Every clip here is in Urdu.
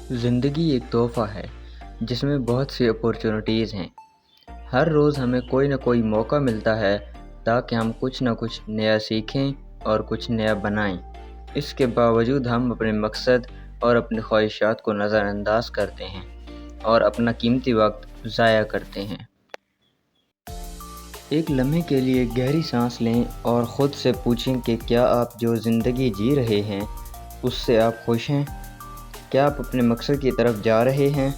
زندگی ایک تحفہ ہے جس میں بہت سی اپورچونٹیز ہیں۔ ہر روز ہمیں کوئی نہ کوئی موقع ملتا ہے تاکہ ہم کچھ نہ کچھ نیا سیکھیں اور کچھ نیا بنائیں۔ اس کے باوجود ہم اپنے مقصد اور اپنی خواہشات کو نظر انداز کرتے ہیں اور اپنا قیمتی وقت ضائع کرتے ہیں۔ ایک لمحے کے لیے گہری سانس لیں اور خود سے پوچھیں کہ کیا آپ جو زندگی جی رہے ہیں اس سے آپ خوش ہیں؟ کیا آپ اپنے مقصد کی طرف جا رہے ہیں؟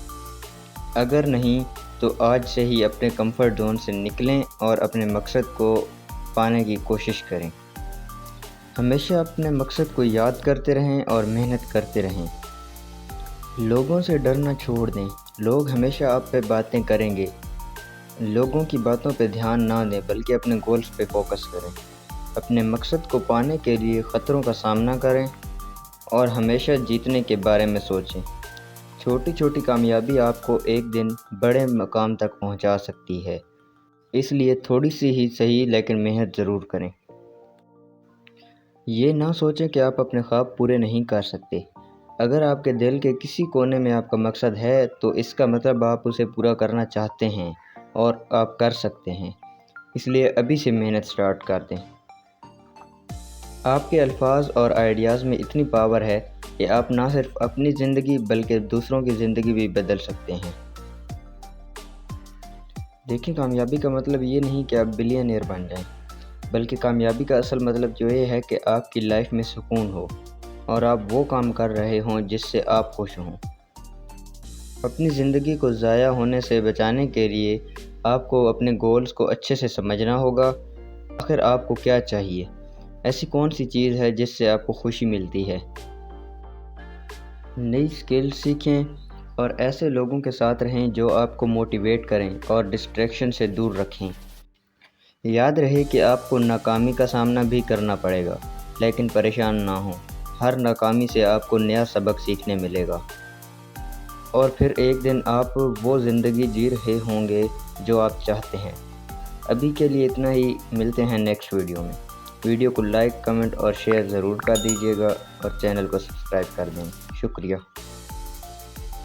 اگر نہیں تو آج سے ہی اپنے کمفرٹ زون سے نکلیں اور اپنے مقصد کو پانے کی کوشش کریں۔ ہمیشہ اپنے مقصد کو یاد کرتے رہیں اور محنت کرتے رہیں۔ لوگوں سے ڈرنا چھوڑ دیں۔ لوگ ہمیشہ آپ پہ باتیں کریں گے۔ لوگوں کی باتوں پہ دھیان نہ دیں بلکہ اپنے گولز پہ فوکس کریں۔ اپنے مقصد کو پانے کے لیے خطروں کا سامنا کریں اور ہمیشہ جیتنے کے بارے میں سوچیں۔ چھوٹی چھوٹی کامیابی آپ کو ایک دن بڑے مقام تک پہنچا سکتی ہے، اس لیے تھوڑی سی ہی صحیح لیکن محنت ضرور کریں۔ یہ نہ سوچیں کہ آپ اپنے خواب پورے نہیں کر سکتے۔ اگر آپ کے دل کے کسی کونے میں آپ کا مقصد ہے تو اس کا مطلب آپ اسے پورا کرنا چاہتے ہیں اور آپ کر سکتے ہیں۔ اس لیے ابھی سے محنت سٹارٹ کر دیں۔ آپ کے الفاظ اور آئیڈیاز میں اتنی پاور ہے کہ آپ نہ صرف اپنی زندگی بلکہ دوسروں کی زندگی بھی بدل سکتے ہیں۔ دیکھیں، کامیابی کا مطلب یہ نہیں کہ آپ بلینئر بن جائیں، بلکہ کامیابی کا اصل مطلب جو یہ ہے کہ آپ کی لائف میں سکون ہو اور آپ وہ کام کر رہے ہوں جس سے آپ خوش ہوں۔ اپنی زندگی کو ضائع ہونے سے بچانے کے لیے آپ کو اپنے گولز کو اچھے سے سمجھنا ہوگا۔ آخر آپ کو کیا چاہیے؟ ایسی کون سی چیز ہے جس سے آپ کو خوشی ملتی ہے؟ نئی اسکل سیکھیں اور ایسے لوگوں کے ساتھ رہیں جو آپ کو موٹیویٹ کریں اور ڈسٹریکشن سے دور رکھیں۔ یاد رہے کہ آپ کو ناکامی کا سامنا بھی کرنا پڑے گا، لیکن پریشان نہ ہوں۔ ہر ناکامی سے آپ کو نیا سبق سیکھنے ملے گا اور پھر ایک دن آپ وہ زندگی جی رہے ہوں گے جو آپ چاہتے ہیں۔ ابھی کے لیے اتنا ہی، ملتے ہیں نیکسٹ ویڈیو میں۔ ویڈیو کو لائک، کمنٹ اور شیئر ضرور کر دیجیے گا اور چینل کو سبسکرائب کر دیں۔ شکریہ۔